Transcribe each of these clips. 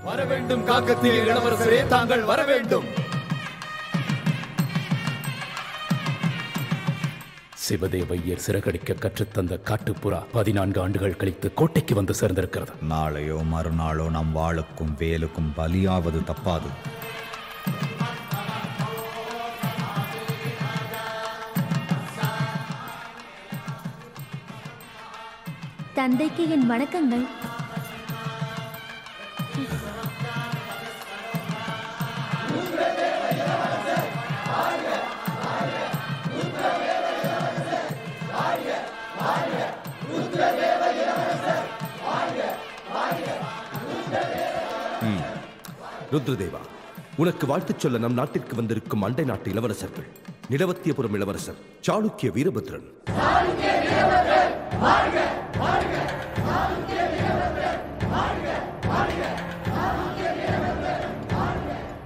வர வேண்டும் காக்கத்திய இளவரசரே, தாங்கள் வர வேண்டும். சிவதேவையர் சிறகடிக்க கற்றுத்தந்த காட்டுப்புறா 14 ஆண்டுகள் கழித்து கோட்டைக்கு வந்து சேர்ந்திருக்கிறது. நாளையோ மறுநாளோ நம் வாளுக்கும் வேலுக்கும் பலியாவது தப்பாது. தந்தைக்கு என் வணக்கங்கள். ருத்ரதேவா, உனக்கு வாழ்த்துச் சொல்ல நம் நாட்டிற்கு வந்திருக்கும் அண்டை நாட்டு இளவரசர்கள் நிலவத்தியபுரம் இளவரசர் சாளுக்கிய வீரபத்ரன்.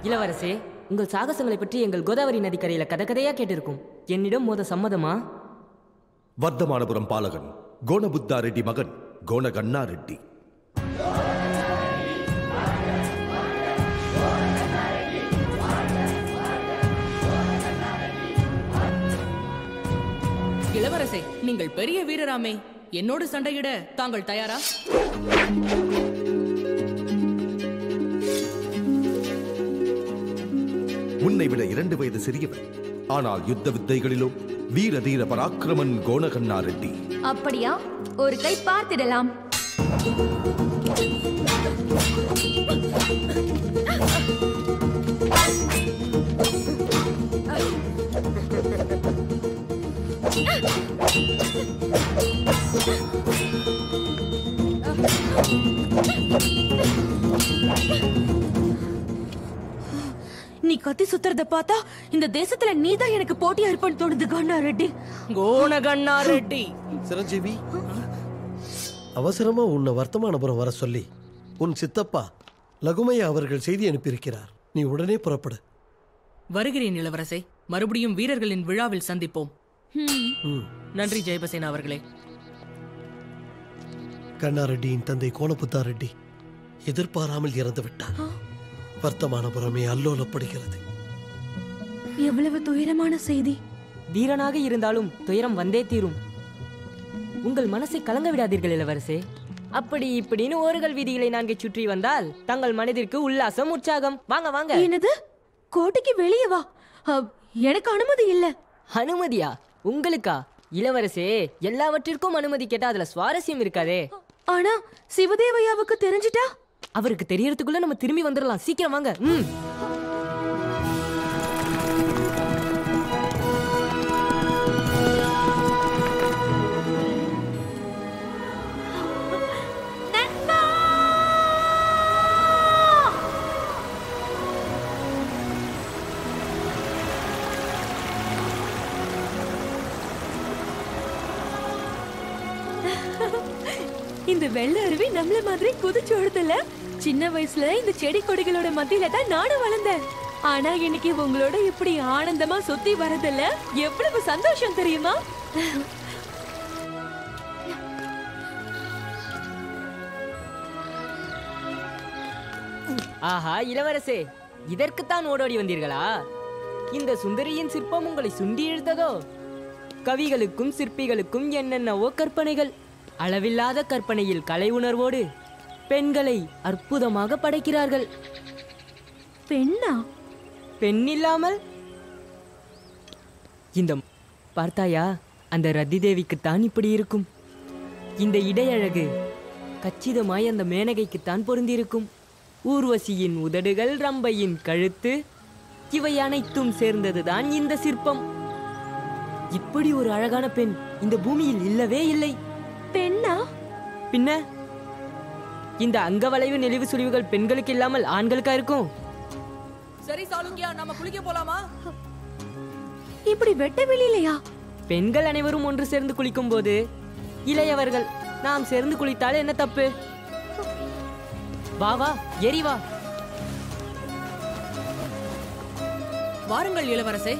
இளவரசே, உங்கள் சாகசங்களை பற்றி எங்கள் கோதாவரி நதிக்கரையில கதையா கேட்டிருக்கும். என்னிடம் மோத சம்மதமா? வர்த்தமானபுரம் பாலகன் கோணபுத்தா ரெட்டி மகன் கோணகண்ணா ரெட்டி. இளவரசே, நீங்கள் பெரிய வீரராமே, என்னோடு சண்டையிட தாங்கள் தயாரா? உன்னை விட 2 வயது சிறியவன். ஆனால் யுத்த வித்தைகளிலோ வீர தீர பராக்கிரமன் கோணகண்ணா ரெட்டி. அப்படியா? ஒரு கை பார்த்திடலாம். நீ கத்தி சுத்துறத பார்த்தா இந்த தேசத்துல நீதான் எனக்கு போட்டியா இருப்பன்னு தோணுது கண்ணா ரெட்டி. கோணகண்ணா ரெட்டி. சிரஞ்சீவி, அவசரமா உன்னை வர்த்தமானபுரம் வர சொல்லி உன் சித்தப்பா லகுமையா அவர்கள் செய்தி அனுப்பியிருக்கிறார். நீ உடனே புறப்படு. வருகிறேன் இளவரசே. மறுபடியும் வீரர்களின் விழாவில் சந்திப்போம். நன்றி ஜெயபசேனா அவர்களே. கண்ணா ரெட்டியின் தந்தை கோணபுத்தா ரெட்டி எதிர்பாராமல் இறந்து விட்டார். வர்த்தமானபுரமே அல்லோலப்படுகிறது. எவ்வளவு துயரமான செய்தி. வீரனாக இருந்தாலும் துயரம் வந்தே தீரும். உங்கள் மனசை கலங்க விடாதீர்கள் இளவரசே. அப்படி இப்படின்னு ஓர்கள் வீதிகளை நான்கு சுற்றி வந்தால் தங்கள் மனதிற்கு உல்லாசம், உற்சாகம். வாங்க வாங்க. என்னது? கோட்டைக்கு வெளியே வா. எனக்கு அனுமதி இல்ல. அனுமதியா? உங்களுக்கா? இளவரசே, எல்லாவற்றிற்கும் அனுமதி கேட்டா அதுல சுவாரஸ்யம் இருக்காதே. ஆனா சிவதேவையாவுக்கு தெரிஞ்சிட்டா? அவருக்கு தெரியறதுக்குள்ள நம்ம திரும்பி வந்துடலாம். சீக்கிரம் வாங்க. இந்த வெள்ள அருவி நம்மள மாதிரி குதிச்சு ஓடுதல. சின்ன வயசுல இந்த செடி கொடிகளோட மத்தியில தான் நானும் வளர்ந்தேன். ஆனா இன்னைக்கு உங்களோட இப்படி ஆனந்தமா சுத்தி வரதுல எவ்வளவு சந்தோஷம் தெரியுமா? ஆஹா இளவரசே, இதற்குத்தான் ஓடோடி வந்தீர்களா? இந்த சுந்தரியின் சிற்பம் உங்களை சுண்டி இழுத்ததோ? கவிகளுக்கும் சிற்பிகளுக்கும் என்னென்னவோ கற்பனைகள். அளவில்லாத கற்பனையில் கலை உணர்வோடு பெண்களை அற்புதமாக படைக்கிறார்கள். பெண்ணா? பெண் இல்லாமல் இந்த பார்த்தாயா? அந்த ரத்தி தேவிக்குத்தான் இப்படி இருக்கும். இந்த இடையழகு கச்சிதமாய் அந்த மேனகைக்குத்தான் பொருந்திருக்கும். ஊர்வசியின் உதடுகள், ரம்பையின் கழுத்து, இவை அனைத்தும் சேர்ந்ததுதான் இந்த சிற்பம். இப்படி ஒரு அழகான பெண் இந்த பூமியில் இல்லவே இல்லை. பெண்ணா? பின்ன இந்த அங்கவளைவு நெளிவு சுழிவுகள் பெண்களுக்கு இல்லாமல் ஆண்களுக்கா இருக்கும்? சரி சாளுக்கியா, நாம குளிக்க போலாமா? இப்படி வெட்ட வெளியிலையா? பெண்கள் அனைவரும் ஒன்று சேர்ந்து குளிக்கும் போது இளையவர்கள் நாம் சேர்ந்து குளித்தால் என்ன தப்பு? வா வா, ஏறி வா. வாருங்கள் இளவரசே.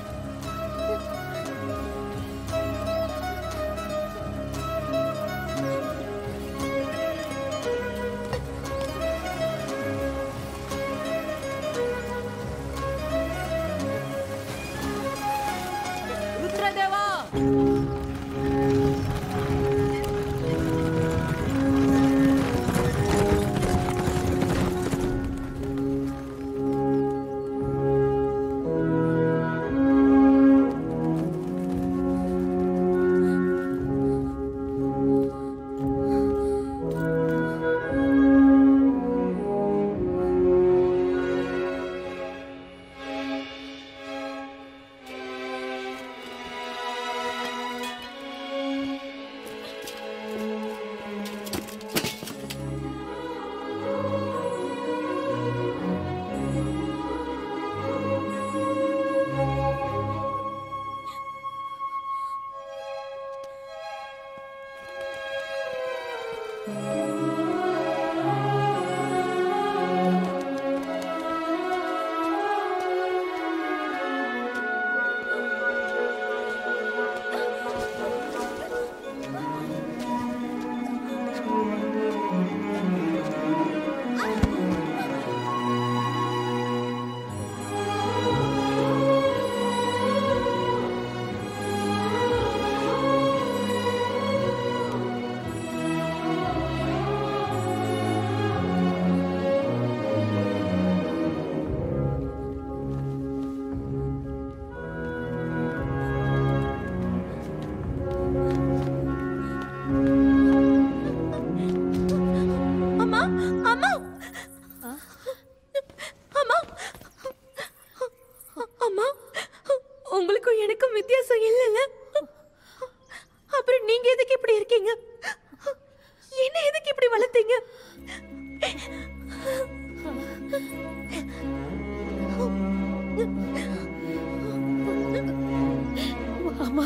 அம்மா அம்மா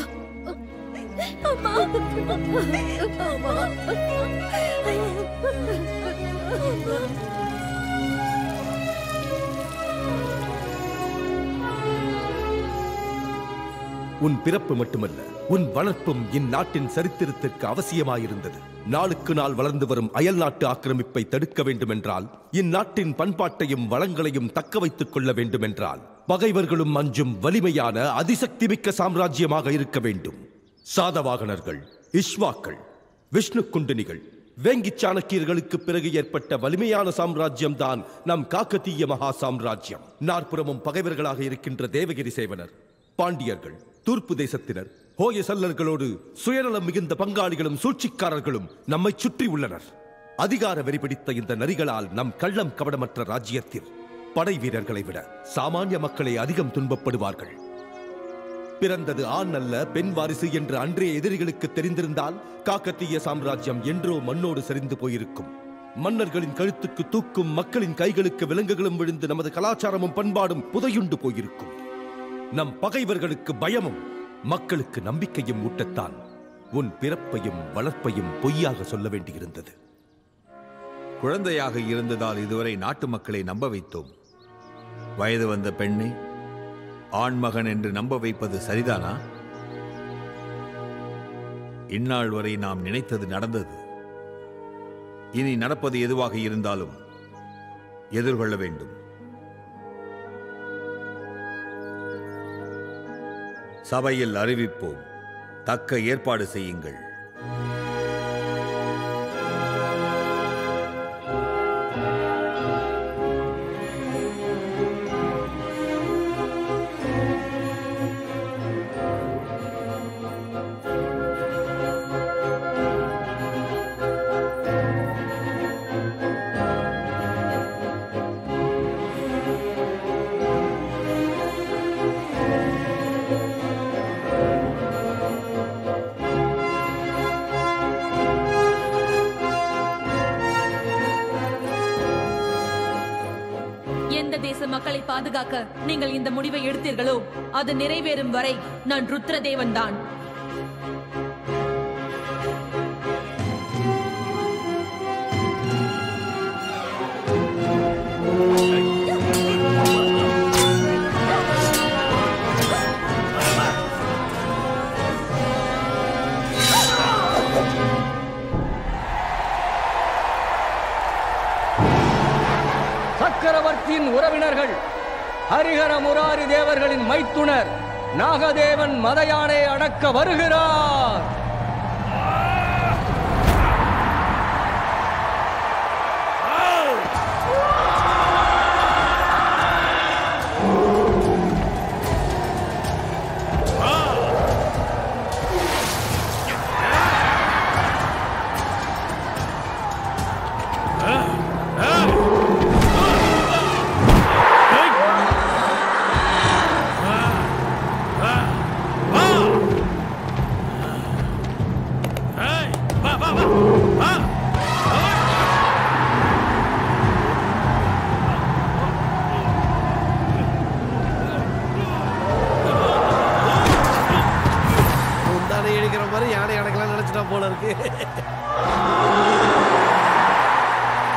அம்மா உன் பிறப்பு மட்டுமல்ல, உன் வளர்ப்பும் இந்நாட்டின் சரித்திரத்திற்கு அவசியமாயிருந்தது. நாளுக்கு நாள் வளர்ந்து வரும் அயல் நாட்டு ஆக்கிரமிப்பை தடுக்க வேண்டுமென்றால், இந்நாட்டின் பண்பாட்டையும் வளங்களையும் தக்க வைத்துக் கொள்ள வேண்டுமென்றால், பகைவர்களும் அஞ்சும் வலிமையான அதிசக்தி மிக்க சாம்ராஜ்யமாக இருக்க வேண்டும். சாதவாகனர்கள், இஷ்வாக்கள், விஷ்ணு குண்டினிகள், வேங்கி சாணக்கியர்களுக்கு பிறகு ஏற்பட்ட வலிமையான சாம்ராஜ்யம் தான் நம் காக்கத்தீய மகா சாம்ராஜ்யம். நாற்புறமும் பகைவர்களாக இருக்கின்ற தேவகிரி சேவனர், பாண்டியர்கள், தூர்ப்பு தேசத்தினர், ஹோயசல்லர்களோடு சுயநலம் மிகுந்த பங்காளிகளும் சூழ்ச்சிக்காரர்களும் நம்மை சுற்றி உள்ளனர். அதிகார வெறி பிடித்த இந்த நரிகளால் நம் கள்ளம் கபடமற்ற ராஜ்யத்தில் படை வீரர்களை விட சாமானிய மக்களே அதிகம் துன்பப்படுவார்கள். பிறந்தது ஆண் அல்ல பெண் வாரிசு என்று அன்றைய எதிரிகளுக்கு தெரிந்திருந்தால் காக்கத்தீய சாம்ராஜ்யம் என்றோ மண்ணோடு சரிந்து போயிருக்கும். மன்னர்களின் கழுத்துக்கு தூக்கும், மக்களின் கைகளுக்கு விலங்குகளும் விழுந்து நமது கலாச்சாரமும் பண்பாடும் புதையுண்டு போயிருக்கும். நம் பகைவர்களுக்கு பயமும் மக்களுக்கு நம்பிக்கையும் ஊட்டத்தான் உன் பிறப்பையும் வளர்ப்பையும் பொய்யாக சொல்ல வேண்டியிருந்தது. குழந்தையாக இருந்ததால் இதுவரை நாட்டு மக்களை நம்ப வைத்தோம். வயது வந்த பெண்ணை ஆண்மகன் என்று நம்ப வைப்பது சரிதானா? இந்நாள் வரை நாம் நினைத்தது நடந்தது. இனி நடப்பது எதுவாக இருந்தாலும் எதிர்கொள்ள வேண்டும். சபையில் அறிவிப்போம். தக்க ஏற்பாடு செய்யுங்கள். மக்களை பாதுகாக்க நீங்கள் இந்த முடிவை எடுத்தீர்களோ அது நிறைவேறும் வரை நான் ருத்ரதேவன் தான். சக்கரவர்த்தியின் உறவினர்கள், ஹரிஹர முராரி தேவர்களின் மைத்துனர் நாகதேவன் மதயானை அடக்க வருகிறார்.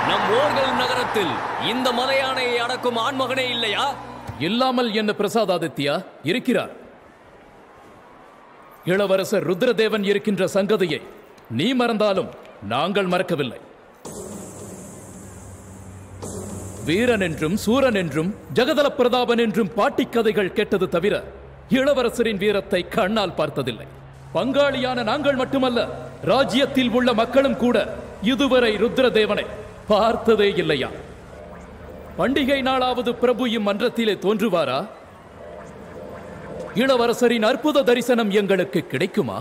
நம் ஓர்கள் நகரத்தில் இந்த மலையானையை அடக்கும் ஆண்மகனே இல்லையா? இல்லாமல் என்ன பிரசாதாதித்யா இருக்கிறார். இளவரசர் ருத்ரதேவன் இருக்கின்ற சங்கதியை நீ மறந்தாலும் நாங்கள் மறக்கவில்லை. வீரன் என்றும் சூரன் என்றும் ஜெகதல பிரதாபன் என்றும் பாட்டிக் கதைகள் கேட்டது தவிர இளவரசரின் வீரத்தை கண்ணால் பார்த்ததில்லை. பங்காளியான நாங்கள் மட்டுமல்ல, ராஜ்யத்தில் உள்ள மக்களும் கூட இதுவரை ருத்ரதேவனை பார்த்ததே இல்லையா? பண்டிகை நாளாவது பிரபு இம்மன்றத்திலே தோன்றுவாரா? இளவரசரின் அற்புத தரிசனம் எங்களுக்கு கிடைக்குமா?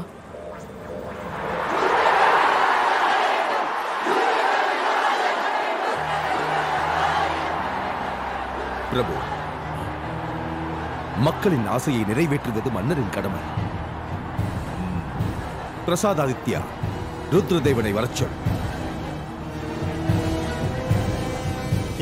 பிரபு, மக்களின் ஆசையை நிறைவேற்றுவது மன்னரின் கடமை. பிரசாதாதித்யா, ருத்ரதேவனை வரச் சொல்.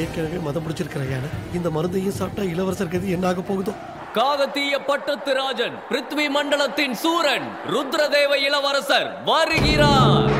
ஏற்கனவே மதம் பிடிச்சிருக்கிற யானை இந்த மருந்தையும் சாப்பிட்டா இளவரசர் கதி என்னாக போகுதோ? காகத்தீய பட்டத்து ராஜன், பிருத்வி மண்டலத்தின் சூரன், ருத்ரதேவ இளவரசர் வருகிறார்.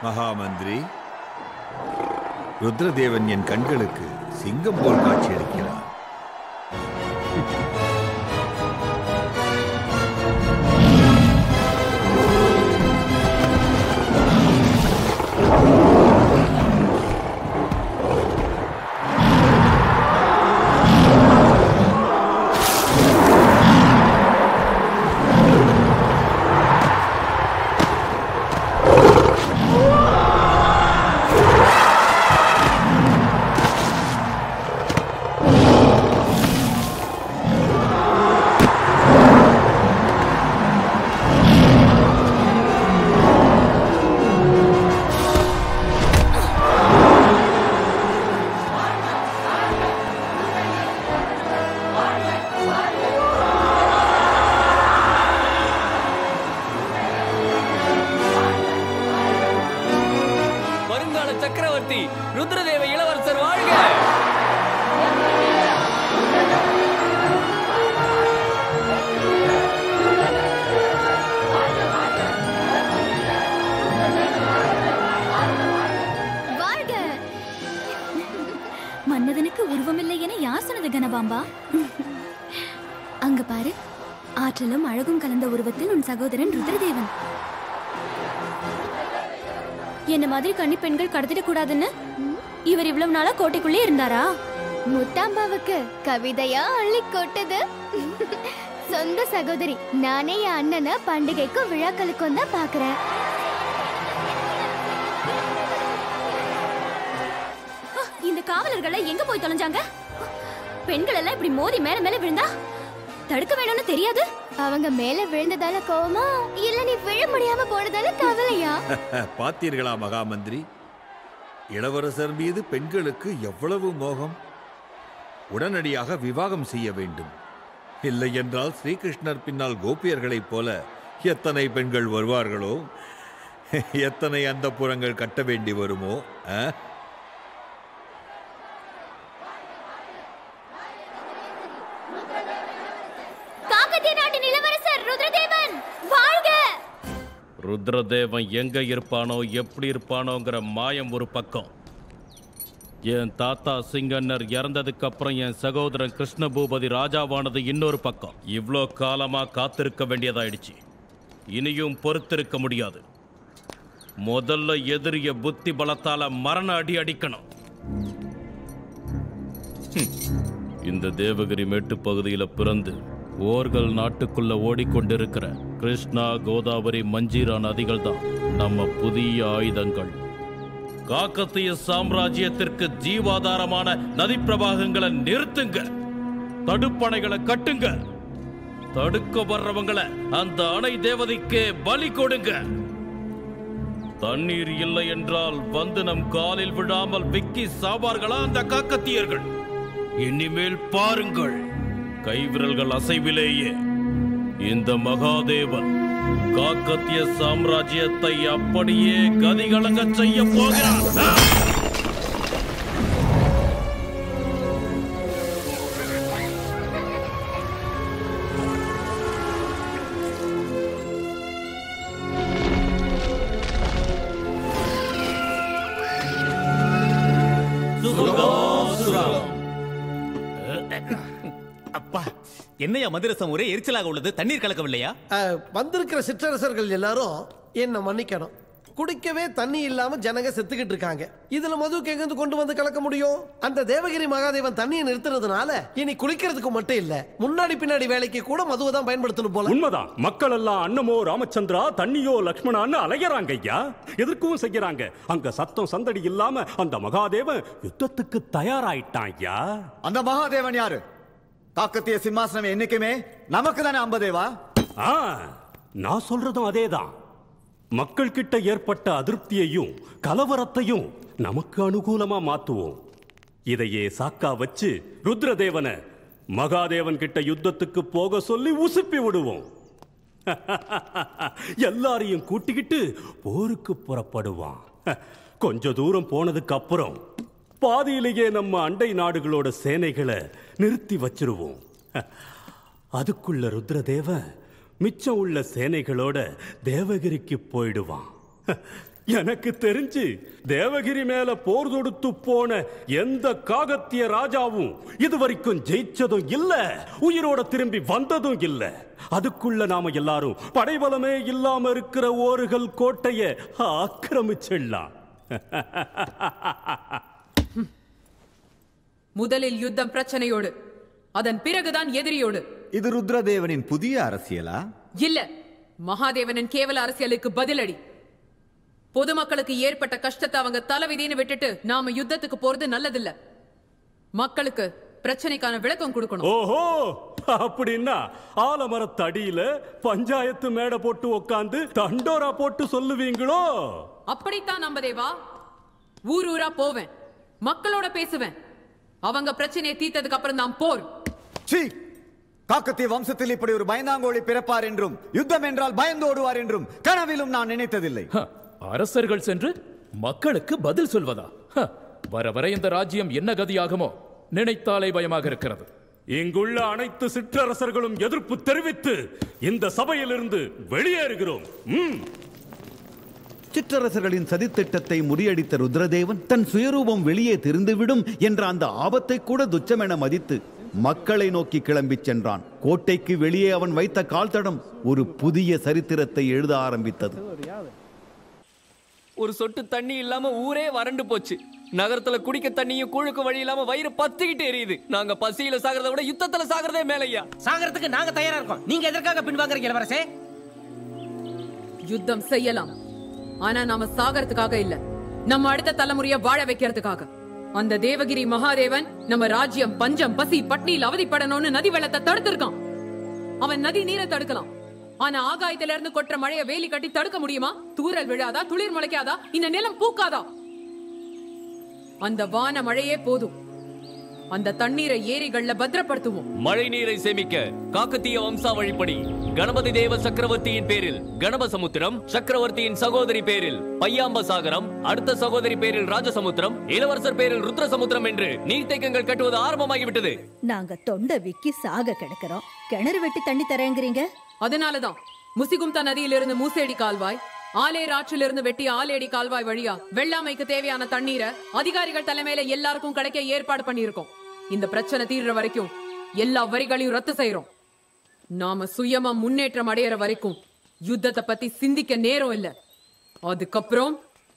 மகாமந்திரி, ருத்ரதேவன் என் கண்களுக்கு சிங்கம் போல் காட்சியளிக்கிறார். சக்கரவர்த்தி ருத்ரதேவ இளவரசர் வாழ்க! வாழ்க! மன்னதனுக்கு உருவமில்லை என யார் சொன்னது கனபாம்பா? அங்க பாரு, ஆற்றலும் அழகும் கலந்த உருவத்தில் உன் சகோதரன் ருத்ரதேவன். என்ன மாதிரி கன்னி பெண்கள் கடத்திடக் கூடாதுன்னு இவர் இவ்வளவு நாளா கோட்டைக்குள்ளே இருந்தாரா? முத்தாம்பாவுக்கு கவிதையா அள்ளி கொட்டது. சொந்த சகோதரி, நானே என் அண்ணனை பண்டிகைக்கும் விழாக்களுக்கும் தான் பாக்குறேன். இந்த காவலர்கள் எங்க போய் தொலைஞ்சாங்க? பெண்கள் எல்லாம் இப்படி மோதி மேல மேல விழுந்தா தடுக்க வேணும்னு தெரியாது. அவங்க மேல விழுந்ததால கோவமா, இல்ல நீ விழ முடியாம போனதால கவலையா? பார்த்தீர்களா மகாமந்திரி, இளவரசர் மீது பெண்களுக்கு எவ்வளவு மோகம்! உடனடியாக விவாகம் செய்ய வேண்டும். இல்லை என்றால் ஸ்ரீகிருஷ்ணர் பின்னால் கோபியர்களைப் போல எத்தனை பெண்கள் வருவார்களோ, எத்தனை அந்தப்புரங்கள் கட்ட வேண்டி வருமோ. ருத்ரதேவன் எங்க இருப்பானோ எப்படி இருப்பானோங்கிற மாயம் ஒரு பக்கம், என் தாத்தா சிங்கன்னர் இறந்ததுக்கு அப்புறம் என் சகோதரன் கிருஷ்ண பூபதி ராஜாவானது இன்னொரு பக்கம். இவ்வளோ காலமா காத்திருக்க வேண்டியதாயிடுச்சு. இனியும் பொறுத்திருக்க முடியாது. முதல்ல எதிரிய புத்தி பலத்தால மரண அடி அடிக்கணும். இந்த தேவகிரி மேட்டு பகுதியில் பிறந்து ஓர்கள் நாட்டுக்குள்ள ஓடிக்கொண்டிருக்கிற கிருஷ்ணா, கோதாவரி, மஞ்சீரா நதிகள் தான் நம்ம புதிய ஆயுதங்கள். காக்கத்திய சாம்ராஜ்யத்திற்கு ஜீவாதாரமான நதி பிரவாகங்களை நிறுத்துங்க, தடுப்பணைகளை கட்டுங்க, தடுக்க வர்றவங்களை அந்த அணை தேவதைக்கே பலி கொடுங்க. தண்ணீர் இல்லை என்றால் வந்து நம் காலில் விழாமல் விக்கி சாவார்களா அந்த காக்கத்தியர்கள்? இனிமேல் பாருங்கள், கைவிரல்கள் அசைவிலேயே இந்த மகாதேவன் காக்கத்திய சாம்ராஜ்யத்தை அப்படியே கதிகலங்க செய்ய போகிறார். அப்பா, என்னையா மந்திரசம் ஒரே எரிச்சலாக உள்ளது? தண்ணீர் கலக்கவில்லையா? வந்திருக்கிற சிற்றரசர்கள் எல்லாரும் என்ன மன்னிக்கணும். குடிக்கவே தண்ணி இல்லாம ஜனங்க செத்துக்கிட்டு இருக்காங்க. இதுல மதுக்கு எங்கிருந்து கொண்டு வந்து கலக்க முடியும்? அந்த தேவகிரி மகாதேவன் தண்ணியை நிறுத்துறதுனால இனி குளிக்கிறதுக்கு மட்டும் இல்ல, முன்னாடி பின்னாடி வேலைக்கு கூட மதுவை தான் பயன்படுத்தணும் போல. உண்மைதான். மக்கள் எல்லாம் அன்னமோ ராமச்சந்திரா, தண்ணியோ லக்ஷ்மணான்னு அலையறாங்க ஐயா. எதற்கும் செய்யறாங்க. அங்க சத்தம் சந்தடி இல்லாம அந்த மகாதேவன் யுத்தத்துக்கு தயாராயிட்டான் ஐயா. அந்த மகாதேவன் யாரு? காக்கத்திய சிம்மாசனம் என்னைக்குமே நமக்கு தானே அம்பதேவா. நான் சொல்றதும் அதேதான். மக்கள் கிட்ட ஏற்பட்ட அதிருப்தியையும் கலவரத்தையும் நமக்கு அனுகூலமா மாத்துவோம். இதையே சாக்கா வச்சு ருத்ரதேவனை மகாதேவன் கிட்ட யுத்தத்துக்கு போக சொல்லி உசுப்பி விடுவோம். எல்லாரையும் கூட்டிக்கிட்டு போருக்கு புறப்படுவான். கொஞ்ச தூரம் போனதுக்கு அப்புறம் பாதியிலேயே நம்ம அண்டை நாடுகளோட சேனைகளை நிறுத்தி வச்சிருவோம். அதுக்குள்ள ருத்ரதேவன் மிச்சம் உள்ள சேனைகளோட தேவகிரிக்கு போயிடுவான். எனக்கு தெரிஞ்சு தேவகிரி மேல போர் தொடுத்து போன எந்த காகத்திய ராஜாவும் இதுவரைக்கும் ஜெயிச்சதும் இல்ல, உயிரோட திரும்பி வந்ததும் இல்ல. அதுக்குள்ள நாம எல்லாரும் படைபலமே இல்லாம இருக்கிற ஓர்கள் கோட்டைய ஆக்கிரமிச்சிடலாம். முதலில் யுத்தம் பிரச்சனையோடு, அதன் பிறகுதான் எதிரியோடு. இது ருத்ரதேவனின் புதிய அரசியலா? இல்ல, மகாதேவனின் கேவல அரசியலுக்கு பதிலடி. பொதுமக்களுக்கு ஏற்பட்ட கஷ்டத்தை அவங்க தலைவிதின்னு விட்டுட்டு நாம யுத்தத்துக்கு போறது நல்லதில்ல. மக்களுக்கு பிரச்சனைக்கான விளக்கம் கொடுக்கணும். ஓஹோ, அப்படின்னா ஆலமரத்தடியில பஞ்சாயத்து மேடை போட்டு உட்கார்ந்து தண்டோரா போட்டு சொல்லுவீங்களோ? அப்படித்தான் நம்பதேவா. ஊர் ஊரா போவேன், மக்களோட பேசுவேன். அவங்க பிரச்சனையை தீர்த்ததுக்கு அப்புறம் தான் போர். காக்கத்திய வம்சத்தில் இப்படி ஒரு பயந்தாங்கோழி பிறப்பார் என்றும் யுத்தம் என்றால் பயந்து ஓடுவார் என்றும் கனவிலும் நான் நினைத்ததில்லை. அரசர்கள் சென்று மக்களுக்கு பதில் சொல்வதா? வர வர இந்த ராஜ்யம் என்ன கதியாகுமோ நினைத்தாலே பயமாக இருக்கிறது. இங்குள்ள அனைத்து சிற்றரசர்களும் எதிர்ப்பு தெரிவித்து இந்த சபையிலிருந்து வெளியேறுகிறோம். சிற்றரசர்களின் சதித்திட்டத்தை முறியடித்த ருத்ரதேவன் தன் சுயரூபம் வெளியே தெரிந்துவிடும் என்ற அந்த ஆபத்தை கூட துச்சமென மதித்து மக்களை நோக்கி கிளம்பிச் சென்றான். கோட்டைக்கு வெளியே அவன் வைத்த கால்தடம் ஒரு புதிய சரித்திரத்தை எழுத ஆரம்பித்தது. ஒரு சொட்டு தண்ணி இல்லாம ஊரே வறண்டு போச்சு. நகரத்துல குடிக்க தண்ணியும் கூழுக்கு வழி இல்லாம வயிறு பத்திக்கிட்டு எரியுது. நாங்க பசியில சாகிறத விட யுத்தத்துல சாகிறதே மேலையா. சாகிறதுக்கு நாங்க தயாரா இருக்கோம். நீங்க எதற்காக பின்வாங்குறீங்க இளவரசே? யுத்தம் செய்யலாம், ஆனா நாம சாகிறதுக்காக இல்ல, நம்ம அடுத்த தலைமுறையை வாழ வைக்கிறதுக்காக. அந்த தேவகிரி மகாதேவன் நம்ம ராஜ்யம் பஞ்சம் பசி பட்னியில் அவதிப்படணும்னு நதி வெள்ளத்தை தடுத்திருக்கான். அவன் நதி நீரை தடுக்கலாம், ஆனா ஆகாயத்தில இருந்து கொற்ற மழையை வேலி கட்டி தடுக்க முடியுமா? தூரல் விழாதா? துளிர் முளைக்காதா? இந்த நிலம் பூக்காதா? அந்த வான மழையே போதும். அந்த தண்ணீரை ஏரிகள்ல பத்திரப்படுத்துவோம். மழை நீரை சேமிக்க காக்கத்திய வம்சாவழிப்படி கணபதி தேவ சக்கரவர்த்தியின் பேரில் கணபசமுத்திரம், சக்கரவர்த்தியின் சகோதரி பேரில் பையாம்ப சாகரம், அடுத்த சகோதரி பேரில் ராஜசமுத்திரம், இளவரசர் பேரில் ருத்ரசமுத்திரம் என்று நீர்த்தேக்கங்கள் கட்டுவது ஆரம்பமாகிவிட்டது. நாங்க தொண்டை விக்கி சாக கிடக்கிறோம், கிணறு வெட்டி தண்ணி தரேங்கிறீங்க. அதனாலதான் முசிகும்தா நதியிலிருந்து மூசேடி கால்வாய், ஆலேர் ஆற்றிலிருந்து வெட்டி ஆலேடி கால்வாய் வழியா வெள்ளாமைக்கு தேவையான தண்ணீரை அதிகாரிகள் தலைமையில எல்லாருக்கும் கிடைக்க ஏற்பாடு பண்ணியிருக்கோம். இந்த பிரச்சனை தீர்ற வரைக்கும் எல்லா வரிகளையும் ரத்து செய்யறோம். நாம சுயமா முன்னேற்றம் அடையிற வரைக்கும் யுத்தத்தை பத்தி சிந்திக்க நேரம் இல்ல. அதுக்கப்புறம்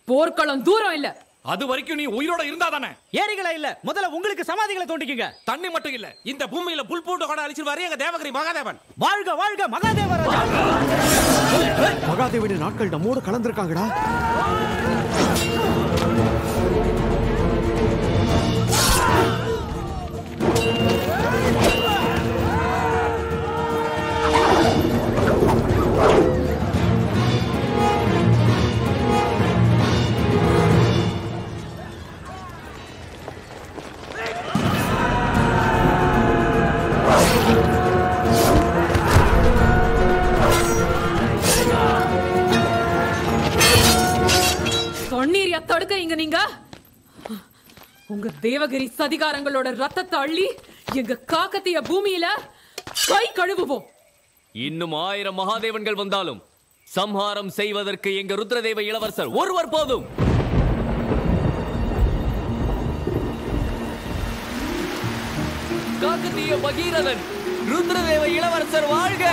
போர்க்களம் தூரம் இல்ல. அது வரைக்கும் நீ உயிரோட இருந்தா தானே. ஏரிகளா இல்ல, முதல்ல உங்களுக்கு சமாதிகளை தோண்டிக்குங்க. தண்ணி மட்டும் இல்ல, இந்த பூமியில புல் பூண்டு கூட அழிச்சிருவாரு எங்க தேவகிரி மகாதேவன். வாழ்க வாழ்க மகாதேவ ராஜா. மகாதேவனின் நாட்கள் நம்மோடு கலந்திருக்காங்கடா. கண்ணீரியா தடுக்க இங்க நீங்க உங்க தேவகிரி சதிகாரங்களோட ரத்தத்தை அள்ளி எங்க காக்கத்திய பூமியில கை கழுவுவோம். இன்னும் 1000 மகாதேவன்கள் வந்தாலும் சம்ஹாரம் செய்வதற்கு எங்க ருத்ரதேவ இளவரசர் ஒருவர் போதும். காக்கத்திய பகீரதன் ருத்ரதேவ இளவரசர் வாழ்க.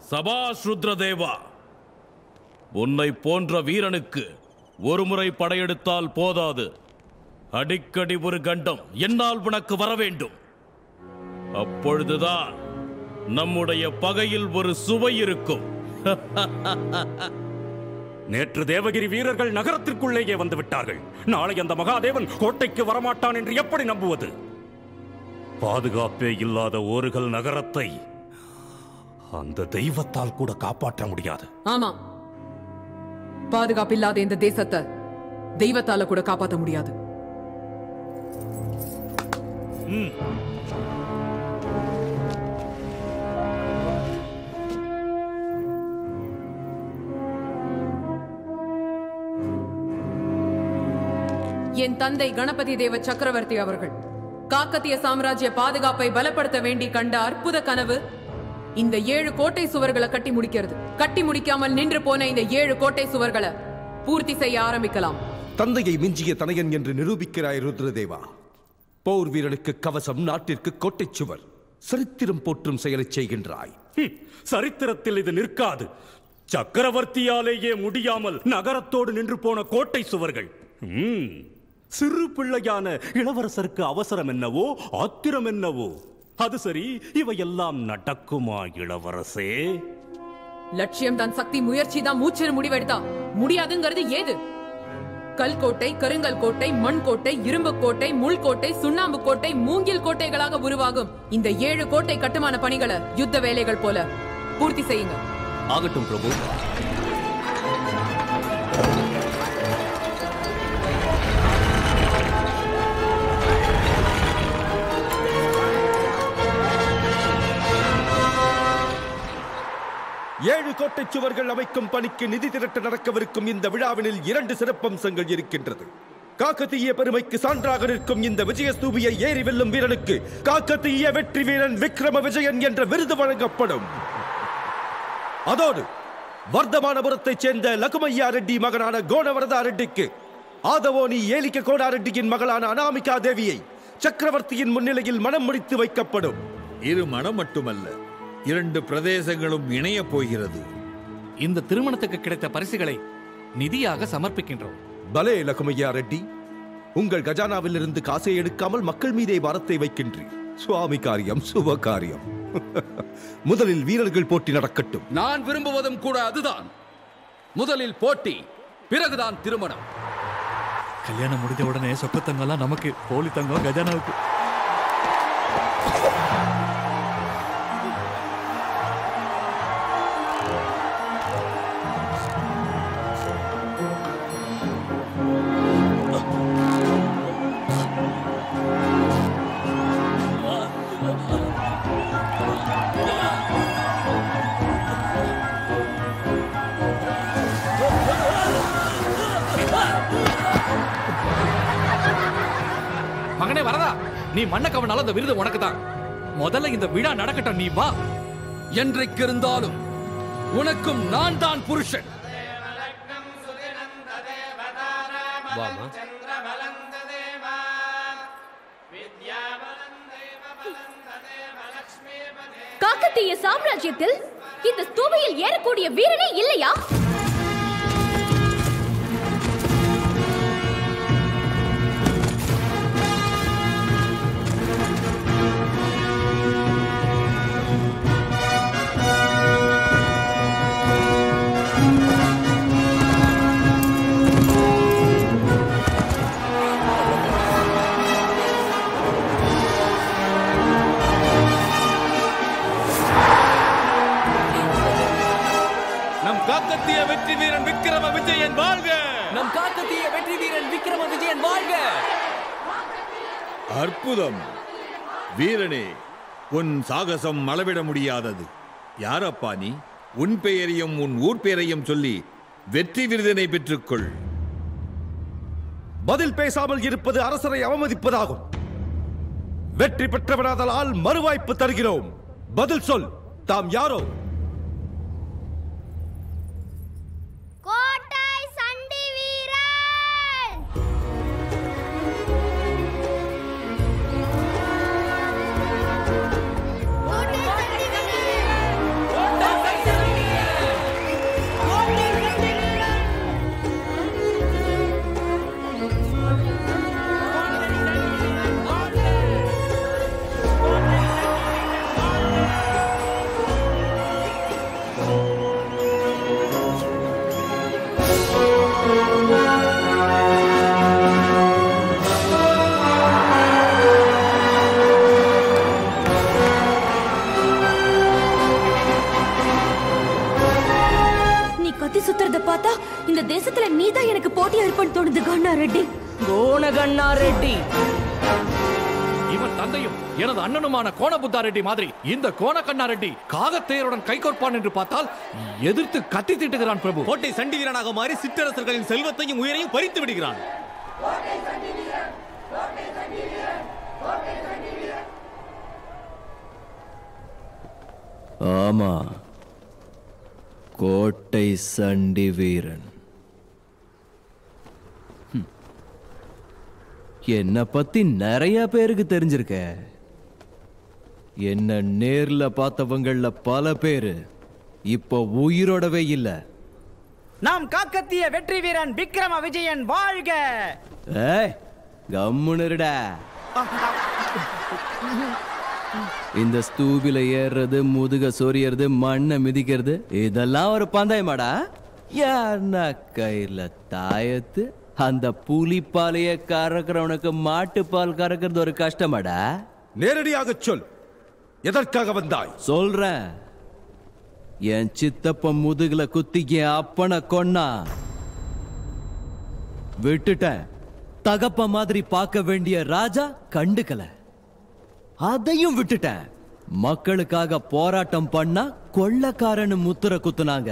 சபாஷ் ருத்ரதேவா, உன்னை போன்ற வீரனுக்கு ஒருமுறை படையெடுத்தால் போதாது, அடிக்கடி ஒரு கண்டம் என்னால் உனக்கு வர வேண்டும். அப்பொழுதுதான் நம்முடைய பகையில் ஒரு சுவை இருக்கும். நேற்று தேவகிரி வீரர்கள் நகரத்திற்குள்ளேயே வந்து விட்டார்கள். நாளை அந்த மகாதேவன் கோட்டைக்கு வரமாட்டான் என்று எப்படி நம்புவது? பாதுகாப்பே இல்லாத ஓருகல் நகரத்தை அந்த தெய்வத்தால் கூட காப்பாற்ற முடியாது. ஆமா, பாதுகாப்பு இல்லாத இந்த தேசத்தை தெய்வத்தால கூட காப்பாற்ற முடியாது. என் தந்தை கணபதி தேவ சக்கரவர்த்தி அவர்கள் காக்கத்திய சாம்ராஜ்ய பாதுகாப்பை பலப்படுத்த வேண்டி கண்ட அற்புத கனவு இந்த 7 கோட்டை சுவர்களை கட்டி முடிக்கிறது. கட்டி முடிக்காமல் நின்று போன இந்த 7 கோட்டை சுவர்களை பூர்த்தி செய்ய ஆரம்பிக்கலாம். தந்தையை மிஞ்சிய தனையன் என்று நிரூபிக்கிறாய் ருத்ரதேவா. போர் வீரனுக்கு கவசம், நாட்டிற்கு கோட்டை சுவர். சரித்திரம் போற்றும் செயலை செய்கின்றாய். சரித்திரத்தில் இது நிற்காது. சக்கரவர்த்தியாலேயே முடியாமல் நகரத்தோடு நின்று போன கோட்டை சுவர்கள். சிறு பிள்ளையான இளவரசருக்கு அவசரம் என்னவோ, ஆத்திரம் என்னவோ. அது சரி, இவையெல்லாம் நடக்குமா இளவரசே? லட்சியம் தான் சக்தி, முயற்சி தான் மூச்சு முடிவெடுத்தா முடியாதுங்கிறது ஏது? கல்கோட்டை, கருங்கல் கோட்டை, மண் கோட்டை, இரும்பு கோட்டை, முள் கோட்டை, சுண்ணாம்பு கோட்டை, மூங்கில் கோட்டைகளாக உருவாகும் இந்த 7 கோட்டை கட்டுமான பணிகளை யுத்த வேலைகள் போல பூர்த்தி செய்யுங்க. ஆகட்டும் பிரபு. ஏழு கோட்டை சுவர்கள் அமைக்கும் பணிக்கு நிதி திரட்ட நடக்கவிருக்கும் இந்த விழாவினில் 2 சிறப்பம்சங்கள் இருக்கின்றது. காக்கத்தீய பெருமைக்கு சான்றாக நிற்கும் இந்த விஜயஸ்தூபியை ஏறி வெல்லும் வீரனுக்கு காக்கத்தீய வெற்றி வீரன் விக்ரம விஜயன் என்ற விருது வழங்கப்படும். அதோடு வர்தமானபுரத்தைச் சேர்ந்த லகுமையா ரெட்டி மகனான கோணவரதா ரெட்டிக்கு ஆதவோனி ஏலிக்க கோடா ரெட்டியின் மகளான அனாமிகா தேவியை சக்கரவர்த்தியின் முன்னிலையில் மனம் முடித்து வைக்கப்படும். இரு மனம் மட்டுமல்ல, 2 பிரதேசங்களும் இணைய போகிறது. இந்த திருமணத்துக்கு கிடைத்த பரிசுகளை நிதியாக சமர்ப்பிக்கின்றோம். பலே லகுமையா ரெட்டி, உங்கள் கஜானாவில் இருந்து காசை எடுக்காமல் மக்கள் மீதே பாரத்தை வைக்கின்றீர். சுவாமி காரியம், சுப காரியம். முதலில் வீரர்கள் போட்டி நடக்கட்டும். நான் விரும்புவதும் கூட அதுதான். முதலில் போட்டி, பிறகுதான் திருமணம். கல்யாணம் முடிஞ்ச உடனே சொப்பு தங்கம்லாம் நமக்கு, போலி தங்கம் கஜானாவுக்கு. மகனே வரதா, நீ மண்ணக்கவனால அந்த விருது உனக்கு தான். முதல்ல இந்த விழா நடக்கட்டும், நீ வா. என்றைக்கு இருந்தாலும் உனக்கும் நான் தான் புருஷன். வாமா. காக்கத்திய சாம்ராஜ்யத்தில் இந்த ஸ்தூபியில் ஏறக்கூடிய வீரனே இல்லையா? காக்கத்திய வெற்றி வீரன் விக்ரம விஜயன் வாழ்க! நம் காக்கத்திய வெற்றி வீரன் விக்ரம விஜயன் வாழ்க! அற்புதம் வீரனே, உன் சாகசம் அளவிட முடியாதது. யாரப்பா நீ? உன் பெயரையும் உன் ஊர் பெயரையும் சொல்லி வெற்றி விருதினை பெற்றுக்கொள். பதில் பேசாமல் இருப்பது அரசரை அவமதிப்பதாகும். வெற்றி பெற்றவனாதலால் மறுவாய்ப்பு தருகிறோம். பதில் சொல், தாம் யாரோ? கோட்டை சண்டி வீரன்! சுத்துறத பார்த்தா இந்த தேசத்துல நீதான் எனக்கு போட்டியா இருப்பன்னு தோணுது கண்ணா ரெட்டி. கோணகண்ணா ரெட்டி. இவன் தந்தையும் எனது அண்ணனுமான கோணபுத்தா ரெட்டி மாதிரி இந்த கோணகண்ணா ரெட்டி காகத்தையருடன் கைகோர்ப்பான் என்று பார்த்தால் எதிர்த்து கத்தி தீட்டுகிறான் பிரபு. கோட்டை சண்டி வீரனாக மாறி சிற்றரசர்களின் செல்வத்தையும் உயிரையும் பறித்து விடுகிறான். ஆமா, கோட்டை சண்டி வீரன். என்ன பத்தி நிறைய பேருக்கு தெரிஞ்சிருக்க. என்ன நேர்ல பார்த்தவங்கள பல பேரு இப்போ உயிரோடவே இல்ல. நாம் காக்கத்திய வெற்றி வீரன் விக்ரம விஜயன் வாழ்க! ஏய், கம்முனுடா. இந்த ஸ்தூபில ஏறுறது, முதுக சொரியறது, மண்ணை மிதிக்கிறது, இதெல்லாம் ஒரு பந்தயமாடா? யாருன்னா கையில தாயத்து அந்த புலிப்பாலைய கறக்கிறவனுக்கு மாட்டுப்பால் கறக்கிறது ஒரு கஷ்டமாடா? நேரடியாக சொல், எதற்காக வந்தாய்? சொல்றேன். என் சித்தப்ப முதுகுல குத்தி என் அப்பனை கொன்னா. விட்டுட்டேன். தகப்ப மாதிரி பார்க்க வேண்டிய ராஜா கண்டுக்கல. அதையும் விட்டுட்டேன். மக்களுக்காக போராட்டம் பண்ணா கொள்ளக்காரன்னு முத்திர குத்துனாங்க.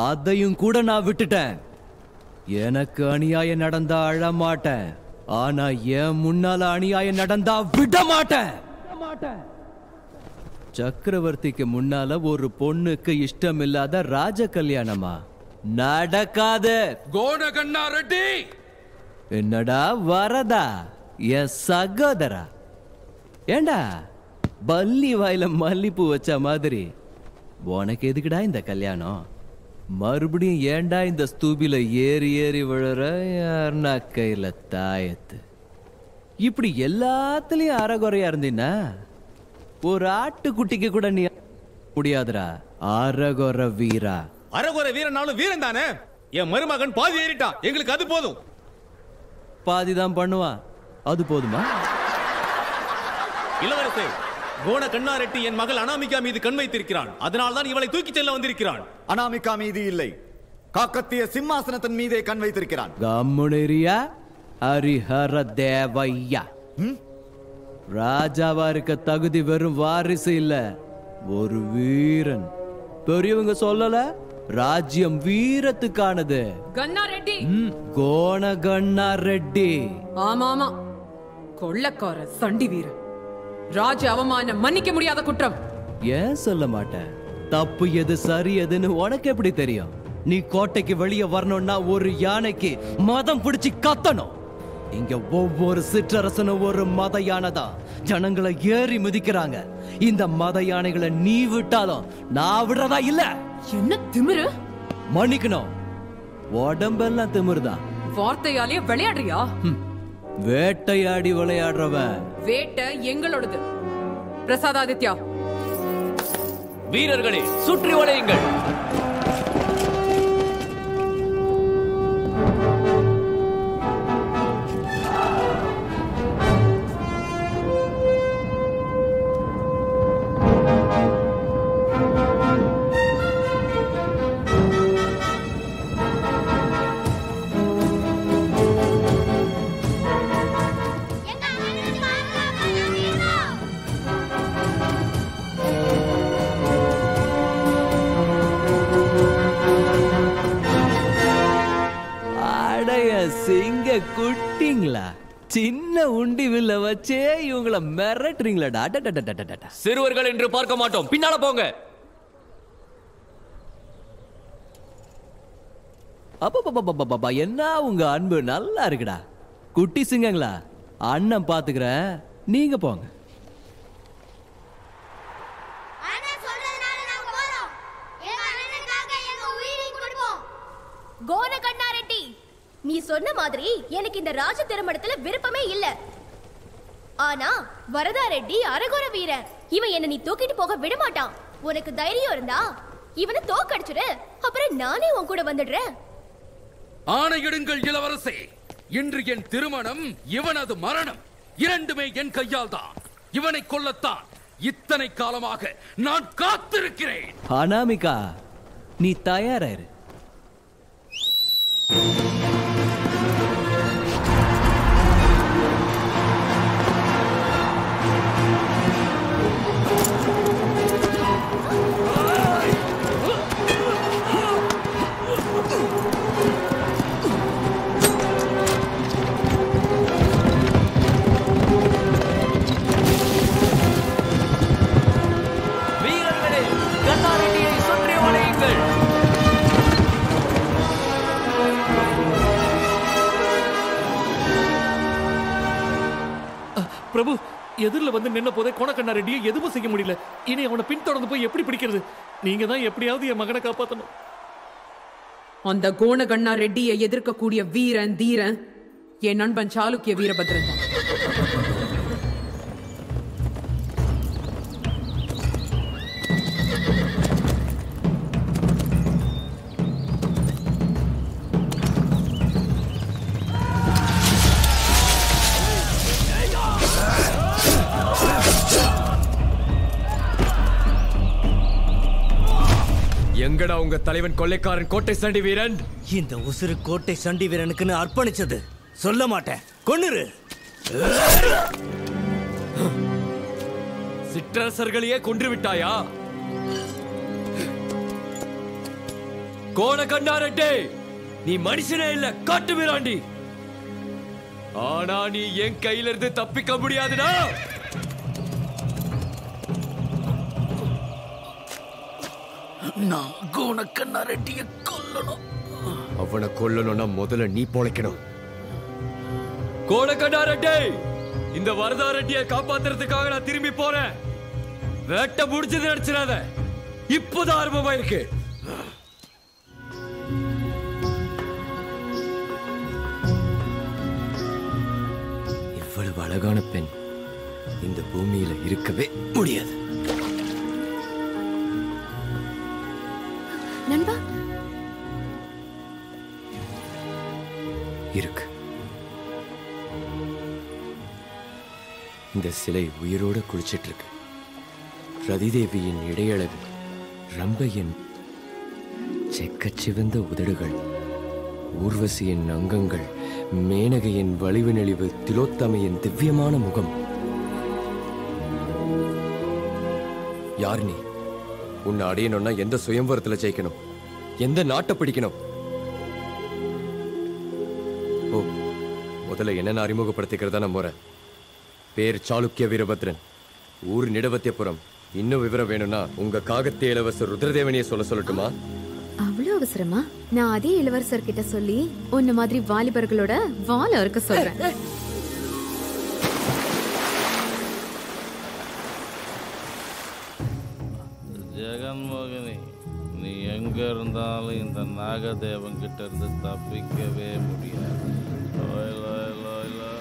அதையும் கூட நான் விட்டுட்டேன். எனக்கு அநியாயம் நடந்தா அழமாட்டேன். ஆனா என் முன்னால அநியாயம் நடந்தா விட மாட்டேன். சக்கரவர்த்திக்கு முன்னால ஒரு பொண்ணுக்கு இஷ்டம் இல்லாத ராஜ கல்யாணமா? நடக்காது. கோணகண்ணா ரெட்டி! என்னடா வரதா என் சகோதரா? ஏண்டா பல்லி வாயில மல்லிப்பூ வச்ச மாதிரி உனக்கு எதுக்குடா இந்த கல்யாணம்? மறுபடியும் ஏண்டா இந்த ஸ்தூபில ஏறி ஏறி விழுற? யாருன்னா கையில தாயத்து. இப்படி எல்லாத்துலயும் அறகுறையா இருந்தீன்னா ஒரு ஆட்டுக்குட்டிக்கு கூட நீ முடியாதுடா. அறகுறை வீரா. அறகுறை வீரனாலும் வீரன் தானே. என் மருமகன் பாதி ஏறிட்டான், எங்களுக்கு அது போதும். பாதிதான் பண்ணுவான், அது போதுமா? இளவரசே, கோண கண்ணா ரெட்டி என் மகள் அனாமிகா மீது கண் வைத்திருக்கிறான். அதனால்தான் இவளை தூக்கிச் செல்ல வந்திருக்கிறான். அனாமிகா மீது இல்லை, காக்கத்திய சிம்மாசனத்தின் மீதே கண் வைத்திருக்கிறான். கம்முனேரியா ஹரிஹர தேவையா. ராஜாவா இருக்க தகுதி வெறும் வாரிசு இல்ல, ஒரு வீரன். பெரியவங்க சொல்லல, ராஜ்யம் வீரத்துக்கானது. கண்ணா ரெட்டி. கோண கண்ணா ரெட்டி. ஆமா ஆமா, கொள்ளக்கார சண்டி வீரன். ராஜ அவமானம் மன்னிக்க முடியாத குற்றம். ஏன் சொல்ல மாட்டேன்? தப்பு எது சரி எதுன்னு உனக்கு எப்படி தெரியும்? நீ கோட்டைக்கு வெளியே வரணும்னா ஒரு யானைக்கு மதம் பிடிச்சி கத்தணும். இங்க ஒவ்வொரு சிற்றரசனும் ஒரு மத யானைதான். ஜனங்களை ஏறி மிதிக்கிறாங்க. இந்த மத யானைகளை நீ விட்டாலும் நான் விடுறதா இல்ல. என்ன திமிரு? மன்னிக்கணும், உடம்பெல்லாம் திமிருதான். வார்த்தையாலேயே விளையாடுறியா? வேட்டையாடி விளையாடுறவன். வேட்டை எங்களோடது. பிரசாதாதித்யா, வீரர்களே சுற்றி வளையுங்கள். சிங்க குட்டிங்களா, சின்ன உண்டி வில்ல வச்சே இவங்கள மிரட்டுறீங்களா? சிறுவர்கள் என்று பார்க்க மாட்டோம், பின்னால போங்க. அப்பா என்ன உங்க அன்பு நல்லா இருக்குடா. குட்டி சிங்கங்களா, அண்ணன் பாத்துக்கிறேன், நீங்க போங்க. கோனகண்ணா ரெட்டி, நீ சொன்ன மாதிரி எனக்கு இந்த ராஜ திருமணத்துல விருப்பமே இல்ல. ஆனா வரதா ரெட்டி அரகுர வீரன், இவன் என்ன நீ தூக்கிட்டு போக விட மாட்டான். உனக்கு தைரியம் இருந்தா இவனை தோக்கடிச்சுடு, அப்புறம் நானே உன் கூட வந்துடுறேன். ஆணையிடுங்கள் இளவரசே, இன்று என் திருமணம், இவனது மரணம் இரண்டுமே என் கையால் தான். இவனை கொல்லத்தான் இத்தனை காலமாக நான் காத்திருக்கிறேன். அனாமிகா, நீ தயாராயிரு. வீரர்களே, கண்ணா ரெட்டியை சுற்றி வளையுங்கள். பிரபு, எதிரில் வந்து நின்ன போதே கோணக்கண்ணா ரெட்டியை எதுவும் செய்ய முடியல. இனி அவனை பின்தொடர்ந்து போய் எப்படி பிடிக்கிறது? நீங்க தான் எப்படியாவது என் மகனை காப்பாற்றணும். அந்த கோணகண்ணா ரெட்டியை எதிர்க்கக்கூடிய வீரன் தீரன் என் நண்பன் சாளுக்கிய வீரபத்ரன் தான். எங்கடா உங்க தலைவன் கொள்ளைக்காரன் கோட்டை சண்டி வீரன்? இந்த உசுறு கோட்டை சண்டி வீரனுக்குன்னு அர்ப்பணிச்சது. சொல்ல மாட்டேன், கொன்னுரு. சிற்றரசர்களையே கொன்று விட்டாயா? கோணக்கண்ணா ரெட்டி, நீ மனுஷனே இல்ல, காட்டு வீராண்டி. ஆனா நீ என் கையில இருந்து தப்பிக்க முடியாதுடா. நான் கோணக்கண்ணா ரெட்டியை கொல்லணும். அவனை கொல்லணும்னா முதல்ல நீ பொழைக்கணும். கோணக்கண்ணா ரெட்டி, இந்த வரதா ரெட்டியை காப்பாத்துறதுக்காக நான் திரும்பி போறேன். வேட்டை முடிச்சது நினைச்சிடாத, இப்போதான் ஆரம்பமாயிருக்கு. இவ்வளவு அழகான பெண் இந்த பூமியில இருக்கவே முடியாது. நண்பா, இருக்கு. இந்த சிலை உயிரோட குளிச்சிட்டு இருக்கு. ரதிதேவியின் இடையழகு, ரம்பையின் செக்கச்சிவந்த உதடுகள், ஊர்வசியின் அங்கங்கள், மேனகையின் வலிவு நெளிவு, திலோத்தமையின் திவ்யமான முகம். யார் நீ? உன்னை அடையணும்னா எந்த சுயம்வரத்துல ஜெயிக்கணும்? எந்த நாட்டை பிடிக்கணும்? ஓ, முதல்ல என்ன அறிமுகப்படுத்திக்கிறதா முறை. பேர் சாளுக்கிய வீரபத்ரன், ஊர் நிடவத்தியபுரம். இன்னும் விவரம் வேணும்னா உங்க காகத்திய இளவரசர் ருத்ரதேவனியை சொல்லட்டுமா? அவ்வளவு அவசரமா? நான் அதே இளவரசர் கிட்ட சொல்லி உன்ன மாதிரி வாலிபர்களோட வாழ இருக்க சொல்றேன். ஜெகன்மோகினி, நீ எங்க இருந்தாலும் இந்த நாகதேவன் கிட்ட இருந்து தப்பிக்கவே முடியாது. லோய், லோய், லோய், லோய்.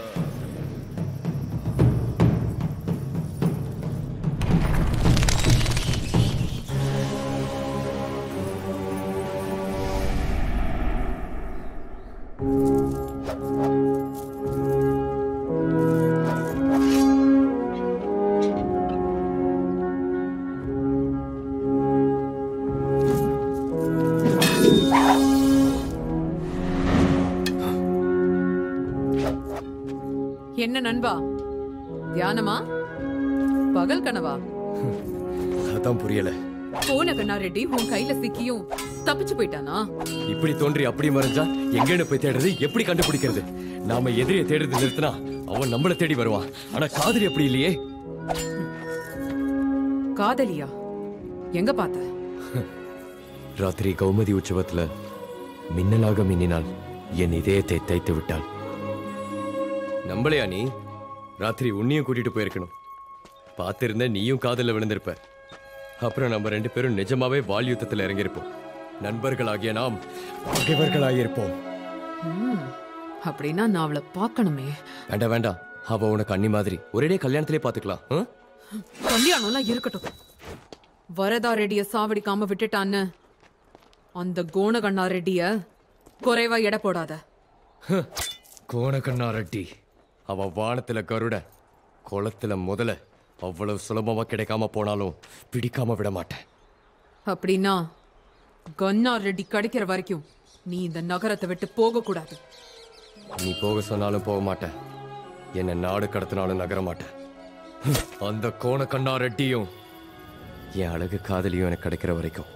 என்ன நண்பா, தியானமா பகல் கனவா? அதான் புரியல. போன கண்ணா ரெட்டி உன் கையில சிக்கியும் தப்பிச்சு போயிட்டானா? இப்படி தோன்றி அப்படி மறைஞ்சா எங்கன்னு போய் தேடுறது, எப்படி கண்டுபிடிக்கிறது? நாம எதிரியை தேடுறது நிறுத்தினா அவன் நம்மள தேடி வருவான். ஆனா காதலி அப்படி இல்லையே. காதலியா? எங்க பார்த்த? ராத்திரி கௌமதி உற்சவத்துல மின்னலாக மின்னினால் என் இதயத்தை தைத்து விட்டாள். நம்பளையா நீ? ராத்திரி உன்னையும் கூட்டிட்டு போயிருக்கணும். பார்த்திருந்த நீயும் காதல விழுந்திருப்ப. அப்புறம் நம்ம 2 பேரும் நிஜமாவே வாள் யுத்தத்தில் இறங்கியிருப்போம். நண்பர்களாகிய நாம் பகைவர்களாயிருப்போம். அப்படின்னா நான் அவளை பார்க்கணுமே. வேண்டாம் வேண்டாம், அவ உனக்கு அண்ணி மாதிரி. ஒரே கல்யாணத்திலே பாத்துக்கலாம். கல்யாணம்லாம் இருக்கட்டும். வரதா ரெட்டிய சாவடிக்காம விட்டுட்டான்னு அந்த கோணகண்ணா ரெட்டிய குறைவா எடை போடாத. கோணகண்ணா ரெட்டி அவ வானத்துல கருட, குளத்துல முதல அவ்வளவு சுலபமா கிடைக்காம போனாலும் பிடிக்காம விட மாட்டேன். அப்படின்னா கண்ணா ரெட்டி கிடைக்கிற வரைக்கும் நீ இந்த நகரத்தை விட்டு போக கூடாது. நீ போக சொன்னாலும் போக மாட்டேன். என்ன நாடு கடத்தினாலும் நகர மாட்டேன். அந்த கோணகண்ணா ரெட்டியும் என் அழகு காதலியும் எனக்கு கிடைக்கிற வரைக்கும்